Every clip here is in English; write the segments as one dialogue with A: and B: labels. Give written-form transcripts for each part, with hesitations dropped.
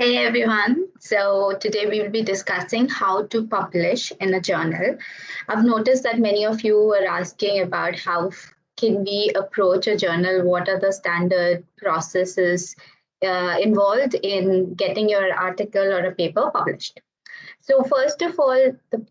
A: Hey everyone. So today we will be discussing how to publish in a journal. I've noticed that many of you were asking about how can we approach a journal, what are the standard processes involved in getting your article or a paper published. So first of all, the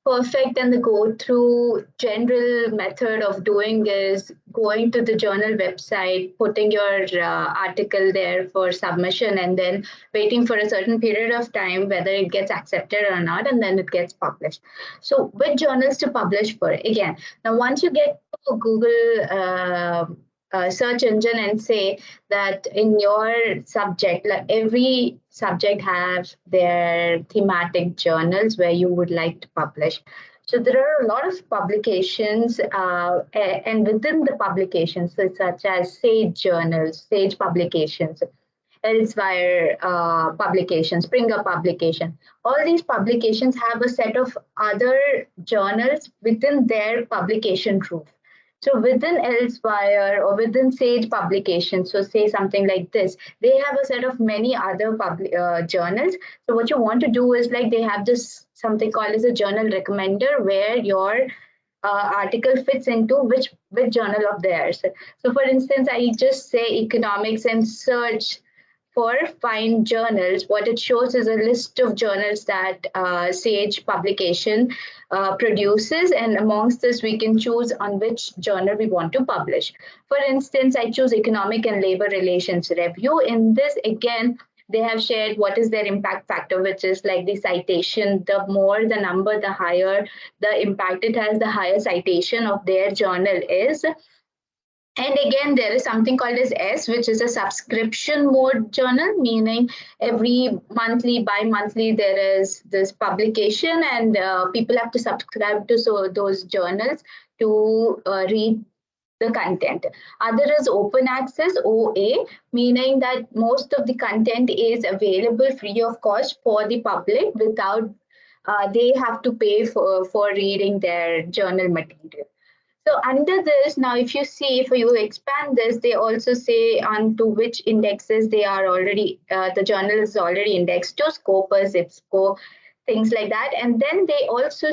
A: perfect and the go-through general method of doing is going to the journal website, putting your article there for submission, and then waiting for a certain period of time whether it gets accepted or not, and then it gets published. So which journals to publish for? Again, now once you get to Google search engine and say that in your subject, like every subject has their thematic journals where you would like to publish. So there are a lot of publications, and within the publications, such as Sage journals, Sage publications, Elsewhere publication, Springer publication. All these publications have a set of other journals within their publication group. So within Elsewhere or within Sage publications, so say something like this, they have a set of many other journals. So what you want to do is like they have this something called as a journal recommender where your article fits into which journal of theirs. So for instance, I just say economics and search for find journals. What it shows is a list of journals that Sage publication produces, and amongst this, we can choose on which journal we want to publish. For instance, I choose Economic and Labor Relations Review. In this, again, they have shared what is their impact factor, which is like the citation. The more the number, the higher the impact it has, the higher citation of their journal is. And again, there is something called as S, which is a subscription mode journal, meaning every monthly, bi-monthly, there is this publication and people have to subscribe to those journals to read the content. Other is open access, OA, meaning that most of the content is available free of cost for the public without they have to pay for reading their journal material. So under this, now if you see, if you expand this, they also say onto which indexes they are already, the journal is already indexed to, Scopus, IPSCO, things like that. And then they also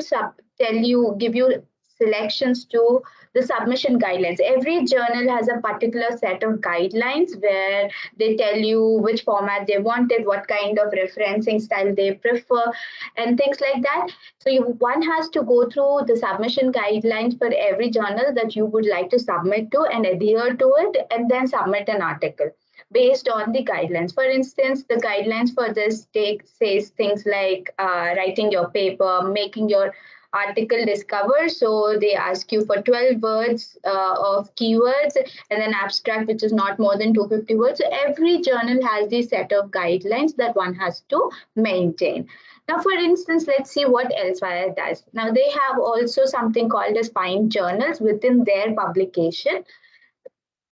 A: give you selections to the submission guidelines. Every journal has a particular set of guidelines where they tell you which format they wanted, what kind of referencing style they prefer, and things like that. So one has to go through the submission guidelines for every journal that you would like to submit to and adhere to it, and then submit an article based on the guidelines. For instance, the guidelines for this says things like writing your paper, making your article discover. So they ask you for 12 words of keywords and then abstract, which is not more than 250 words. So every journal has this set of guidelines that one has to maintain. Now, for instance, let's see what Elsewhere does. Now, they have also something called as Find journals within their publication.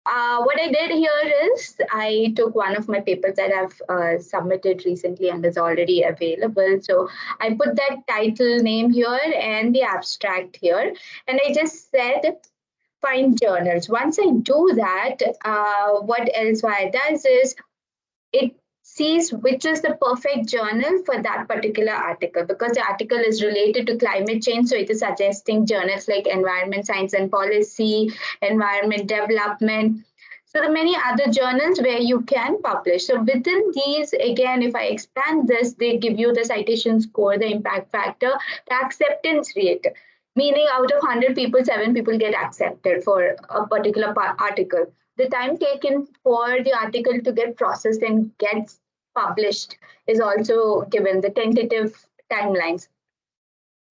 A: What I did here is I took one of my papers that I've submitted recently and is already available. So I put that title name here and the abstract here. And I just said find journals. Once I do that, what Elsewhere does is it sees which is the perfect journal for that particular article, because the article is related to climate change. So it is suggesting journals like Environment Science and Policy, Environment Development. So there are many other journals where you can publish. So within these, again, if I expand this, they give you the citation score, the impact factor, the acceptance rate. Meaning out of 100 people, 7 people get accepted for a particular article. The time taken for the article to get processed and gets published is also given, the tentative timelines.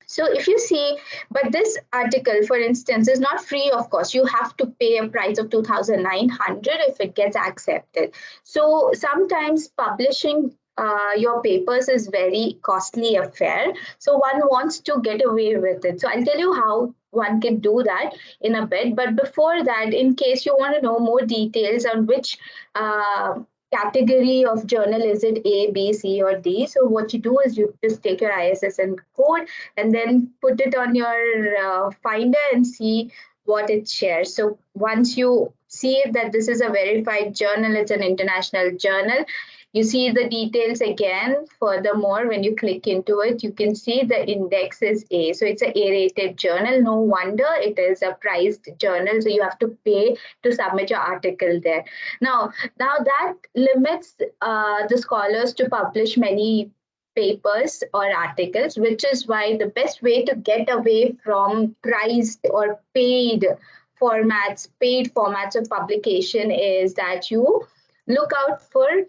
A: So if you see, but this article, for instance, is not free of cost. You have to pay a price of 2,900 if it gets accepted. So sometimes publishing your papers is very costly affair. So one wants to get away with it. So I'll tell you how one can do that in a bit. But before that, in case you want to know more details on which category of journal, is it A, B, C, or D? So what you do is you just take your ISSN code and then put it on your Finder and see what it shares. So once you see that this is a verified journal, it's an international journal, You see the details again. Furthermore, when you click into it, you can see the index is A. So it's an A-rated journal. No wonder it is a priced journal. So you have to pay to submit your article there. Now that limits the scholars to publish many papers or articles, which is why the best way to get away from priced or paid formats of publication is that you look out for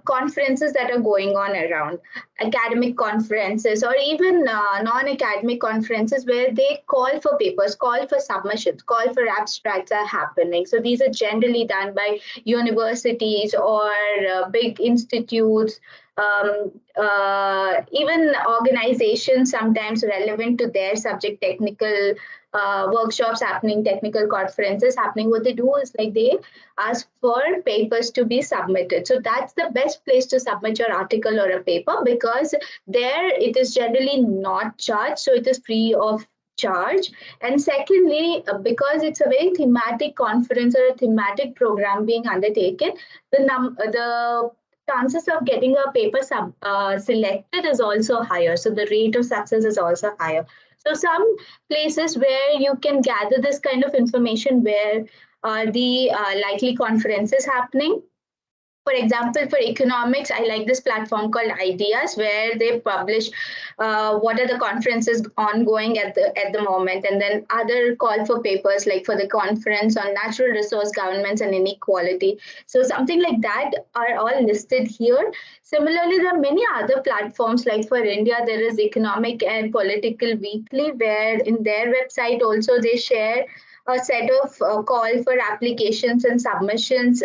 A: conferences that are going on around, academic conferences or even non-academic conferences where they call for papers, call for submissions, call for abstracts are happening. So these are generally done by universities or big institutes, even organizations sometimes relevant to their subject, technical workshops happening, technical conferences happening. What they do is like they ask for papers to be submitted. So that's the best place to submit your article or a paper, because there it is generally not charged. So it is free of charge. And secondly, because it's a very thematic conference or a thematic program being undertaken, the chances of getting a paper selected is also higher. So the rate of success is also higher. So some places where you can gather this kind of information, where the likely conferences happening. For example, for economics, I like this platform called Ideas, where they publish what are the conferences ongoing at the moment, and then other call for papers like for the conference on natural resource governments and inequality. So something like that are all listed here. Similarly, there are many other platforms, like for India, there is Economic and Political Weekly, where in their website also they share a set of call for applications and submissions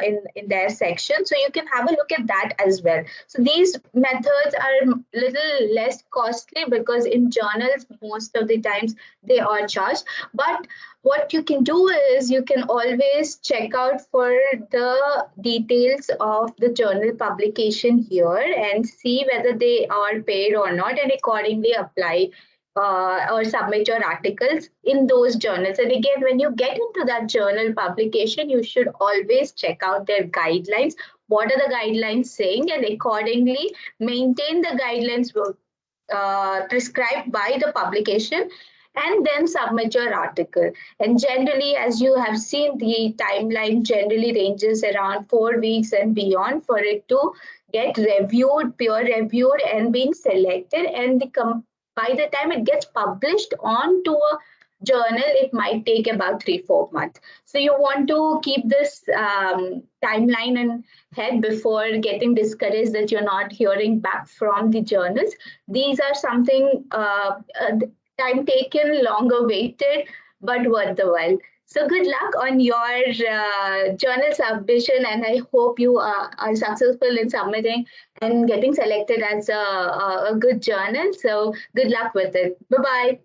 A: in their section. So you can have a look at that as well. So these methods are little less costly, because in journals, most of the times they are charged. But what you can do is you can always check out for the details of the journal publication here and see whether they are paid or not, and accordingly apply or submit your articles in those journals. And again, when you get into that journal publication, you should always check out their guidelines. What are the guidelines saying? And accordingly, maintain the guidelines prescribed by the publication, and then submit your article. And generally, as you have seen, the timeline generally ranges around 4 weeks and beyond for it to get reviewed, peer reviewed, and being selected. And by the time it gets published onto a journal, it might take about 3-4 months. So you want to keep this timeline in head before getting discouraged that you're not hearing back from the journals. These are something time taken, longer waited, but worth the while. So good luck on your journal submission, and I hope you are successful in submitting and getting selected as a good journal. So good luck with it. Bye-bye.